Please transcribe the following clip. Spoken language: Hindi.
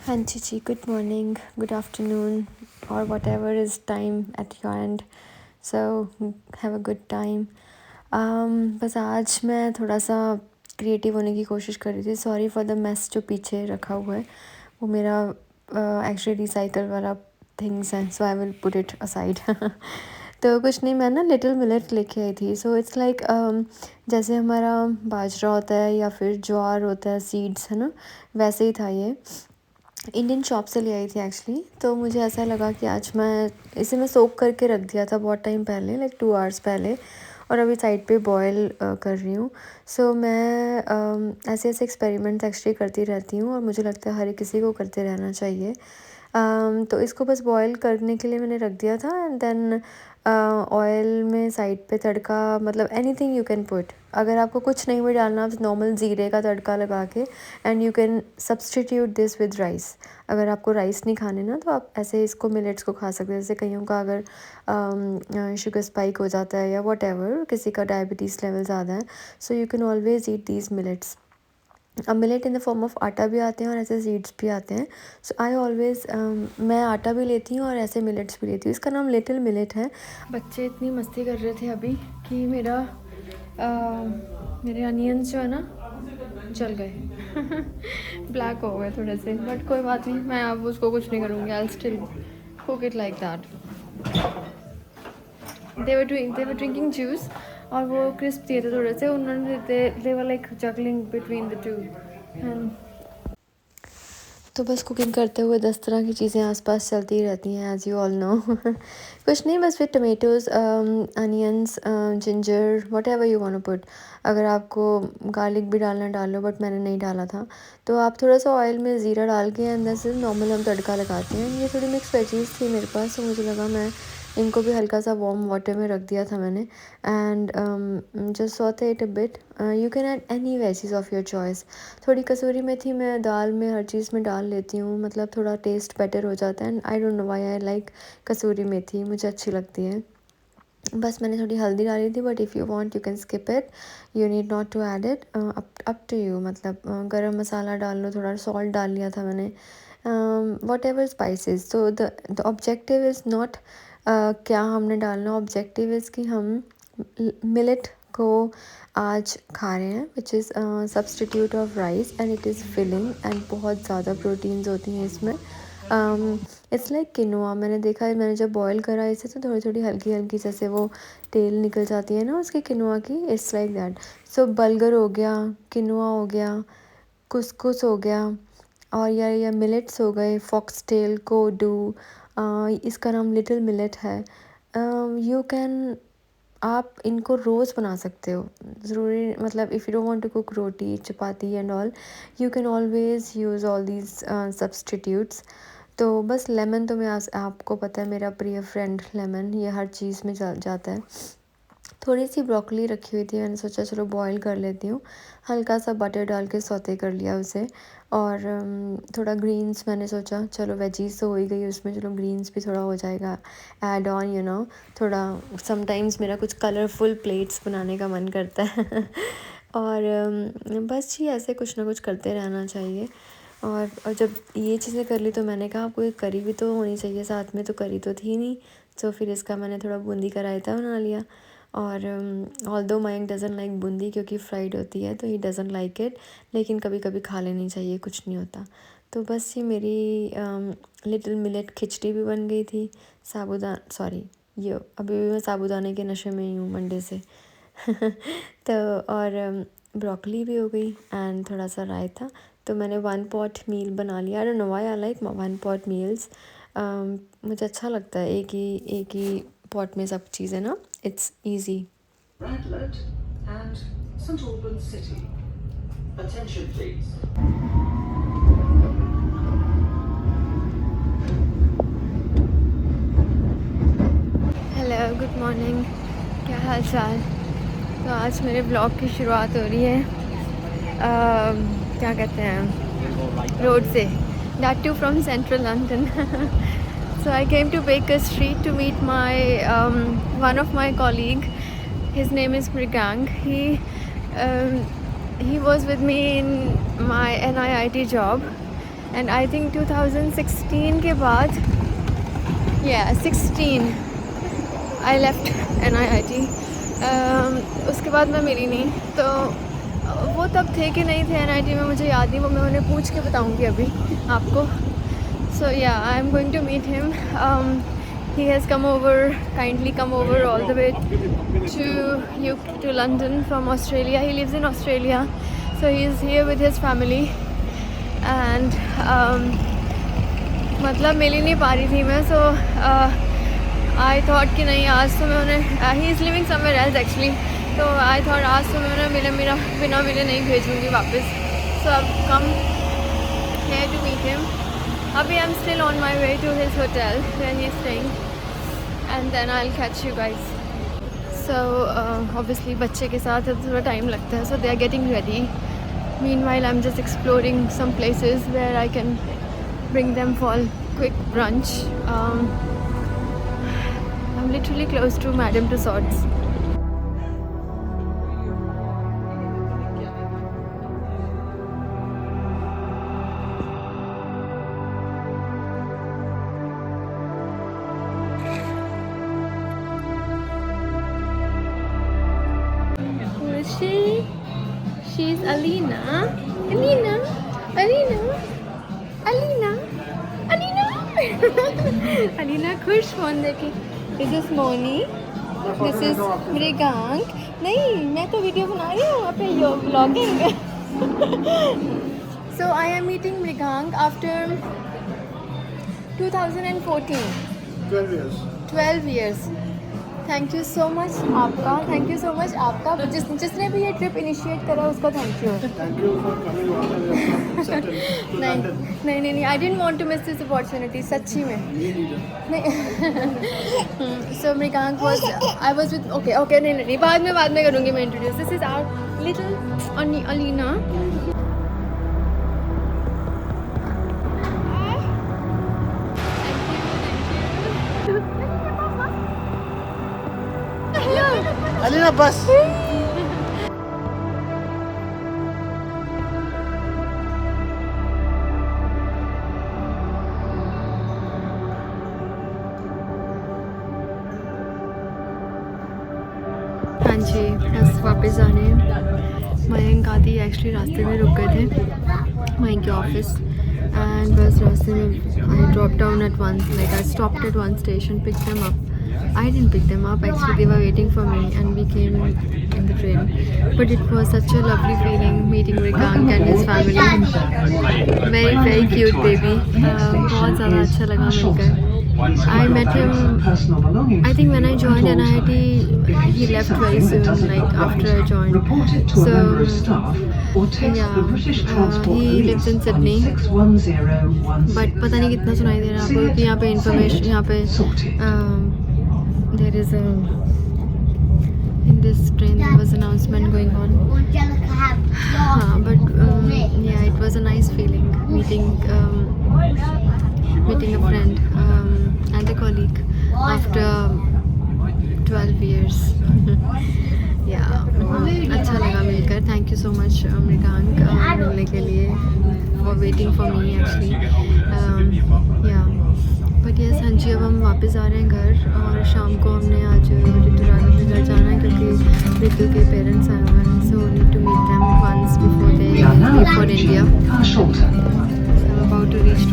हाँ जी, गुड मॉर्निंग, गुड आफ्टरनून और whatever is time at your end. So have a good time. बस आज मैं थोड़ा सा क्रिएटिव होने की कोशिश कर रही थी. सॉरी फॉर द मेस जो पीछे रखा हुआ है. वो मेरा एक्चुअली रिसाइकल वाला थिंग्स हैं, so I will put it aside. तो कुछ नहीं, मैं ना लिटिल मिलेट लेके आई थी. सो इट्स लाइक जैसे हमारा बाजरा होता है या फिर ज्वार होता है, सीड्स है ना, वैसे ही था ये. इंडियन शॉप से ले आई थी एक्चुअली. तो मुझे ऐसा लगा कि आज मैं सोक करके रख दिया था बहुत टाइम पहले, लाइक 2 आवर्स पहले, और अभी साइड पे बॉयल कर रही हूँ. सो मैं ऐसे ऐसे एक्सपेरिमेंट्स एक्चुअली करती रहती हूँ और मुझे लगता है हर किसी को करते रहना चाहिए. तो इसको बस बॉयल करने के लिए मैंने रख दिया था. एंड देन ऑयल में साइड पे तड़का, मतलब एनीथिंग यू कैन पुट. अगर आपको कुछ नहीं भी डालना, आप नॉर्मल ज़ीरे का तड़का लगा के, and you can substitute this with rice. अगर आपको राइस नहीं खाने ना, तो आप ऐसे इसको मिलेट्स को खा सकते हैं. जैसे कईयों का अगर शुगर स्पाइक हो जाता है या वट एवर, किसी का डायबिटीज़ लेवल ज़्यादा है, so you can always eat these millets. अब millet in the form of आटा भी आते हैं और ऐसे सीड्स भी आते हैं. सो आई ऑलवेज़ मैं आटा भी लेती हूँ और ऐसे मिलेट्स भी लेती हूँ. इसका नाम लिटिल मिलेट है. बच्चे इतनी मस्ती कर रहे थे अभी कि मेरे अनियंस जो है ना जल गए. ब्लैक हो गए थोड़े से, बट कोई बात नहीं, मैं अब उसको कुछ नहीं करूँगी. I still cook it like that. They were drinking juice और वो क्रिस्प दिए थे थोड़े से. उन्होंने they were like juggling between the two. And तो बस कुकिंग करते हुए 10 तरह की चीज़ें आसपास चलती रहती हैं, एज़ यू ऑल नो. कुछ नहीं, बस फिर tomatoes, onions, ginger, whatever you want to put. अगर आपको गार्लिक भी डालना डाल लो, बट मैंने नहीं डाला था. तो आप थोड़ा सा ऑयल में ज़ीरा डाल के अंदर से नॉर्मल हम तड़का लगाते हैं. ये थोड़ी मिक्स वेजीज थी मेरे पास, तो मुझे लगा मैं इनको भी हल्का सा वार्म वाटर में रख दिया था मैंने. And just saute it a bit. You can add any veggies of your choice. थोड़ी कसूरी मेथी मैं दाल में हर चीज़ में डाल लेती हूँ, मतलब थोड़ा टेस्ट बेटर हो जाता है. And I don't know why I like kasuri methi, मुझे अच्छी लगती है. बस मैंने थोड़ी हल्दी डाली थी, but if you want you can skip it. You need not to add it. Up to you. मतलब गरम मसाला डाल लो, थोड़ा सॉल्ट डाल लिया था मैंने, वट एवर स्पाइसेस. तो द ऑब्जेक्टिव इज़ नॉट क्या हमने डालना. ऑब्जेक्टिव इज़ कि हम मिलेट को आज खा रहे हैं, which is substitute of rice, and it is filling, and बहुत ज़्यादा प्रोटीन्स होती हैं इसमें. It's like quinoa. मैंने देखा है, मैंने जब बॉयल करा इसे, तो थोड़ी थोड़ी हल्की हल्की जैसे वो तेल निकल जाती है ना उसकी, किनोआ की. It's like that. So vulgar हो गया, किनोआ हो गया, कुसकुस हो गया, और या मिलेट्स हो गए, फॉक्सटेल, कोडू. इसका नाम लिटिल मिलेट है. यू कैन, आप इनको रोज़ बना सकते हो. ज़रूरी, मतलब if you don't want to cook roti, chapati and all, you can always use all these substitutes. तो बस लेमन तो मैं आपको पता है मेरा प्रिय फ्रेंड लेमन, ये हर चीज़ में जाता है. थोड़ी सी ब्रोकली रखी हुई थी, मैंने सोचा चलो बॉईल कर लेती हूँ. हल्का सा बटर डाल के सौते कर लिया उसे. और थोड़ा ग्रीन्स, मैंने सोचा चलो वेजीज तो हो ही गई उसमें, चलो ग्रीन्स भी थोड़ा हो जाएगा ऐड ऑन, यू नो. थोड़ा समटाइम्स मेरा कुछ कलरफुल प्लेट्स बनाने का मन करता है. और बस जी, ऐसे कुछ ना कुछ करते रहना चाहिए. और जब ये चीज़ें कर ली, तो मैंने कहा कोई करी भी तो होनी चाहिए साथ में. तो करी तो थी नहीं, तो फिर इसका मैंने थोड़ा बूंदी का रायता बना लिया. और although Mike doesn't like boondi, क्योंकि फ्राइड होती है, तो ही डज़न लाइक इट. लेकिन कभी कभी खा लेनी चाहिए, कुछ नहीं होता. तो बस ये मेरी लिटिल मिलेट खिचड़ी भी बन गई थी. ये अभी भी मैं साबूदाने के नशे में ही हूँ मंडे से. तो और ब्रोकली भी हो गई, एंड थोड़ा सा रायता. तो मैंने 1 पॉट मील बना लिया. आई don't know why I like 1 pot meals. मुझे अच्छा लगता है एक ही पॉट में सब चीज़ें ना. It's easy. Radlett and St Albans City. Attention please. Hello, good morning. क्या हाल चाल. तो आज मेरे ब्लॉग की शुरुआत हो रही है क्या कहते हैं, रोड से. That too from central London. So I came to Baker Street to meet one of my colleague. His name is Mrigang. He was with me in my NIIT job. And I think 2016 के बाद 16 आई लेफ्ट NIIT. उसके बाद मैं मिली नहीं, तो वो तब थे कि नहीं थे NIT में मुझे याद नहीं, वो मैं उन्हें पूछ के बताऊंगी अभी आपको. So yeah I am going to meet him. He has kindly come over all the way to London from Australia. He lives in Australia, so he is here with his family. And मतलब मिल ही नहीं पा रही थी मैं, so I thought कि नहीं आज तो मैं उन्हें, he is living somewhere else actually, तो I thought आज तो मैं उन्हें बिना मिले नहीं भेजूँगी वापस. So I've come here to meet him. अभी I'm still on my way to his hotel where he is staying, and then I'll catch you guys. So obviously बच्चे के साथ थोड़ा टाइम लगता है, so they are getting ready. Meanwhile I'm just exploring some places where I can bring them for quick brunch. I'm literally close to Madame Tussauds. She's Alina. Alina खुश फोन देखे. This is Moni. This is Mrigank. नहीं, मैं तो वीडियो बना रही हूँ वहाँ पे vlogging. So I am meeting Mrigank after 2014. 12 years. Thank you so much आपका, थैंक यू सो मच आपका, जिसने भी ये ट्रिप इनिशिएट करा उसका थैंक यू. नहीं I didn't want to miss this opportunity, सच्ची में नहीं. So Mrigank was I was with okay नहीं बाद में करूँगी मैं इंट्रोड्यूस. This is our little Alina. Alina, bus. हाँ जी, बस वापस जाने. मयंक आदि एक्चुअली रास्ते में रुक गए थे, मयंक के ऑफिस, एंड बस रास्ते में I drop down at one, like I stopped at one station, pick them up. I didn't pick them up, actually they were waiting for me and we came in the train. But it was such a lovely feeling meeting Mrigank and his family. Very cute baby. बहुत ज़्यादा अच्छा लगा मिलकर. I met him, I think when I joined NIT, he left very soon, like after I joined. So yeah, he lives in Sydney. But पता नहीं कितना सुनाई दे रहा है आपको, क्योंकि यहाँ पे information, यहाँ पे there is in this train there was announcement going on. But yeah, it was a nice feeling meeting a friend and a colleague after 12 years. Yeah, अच्छा लगा मिलकर. Thank you so much Mrigank मिलने के लिए, for waiting for me actually. Yeah. But yes, हाँ जी, अब हम वापस आ रहे हैं घर, और शाम को हमने आज ऋतु राघव के घर जाना है क्योंकि ऋतु के पेरेंट्स आए हुए हैं. So need to meet them once before they leave for India. About to reach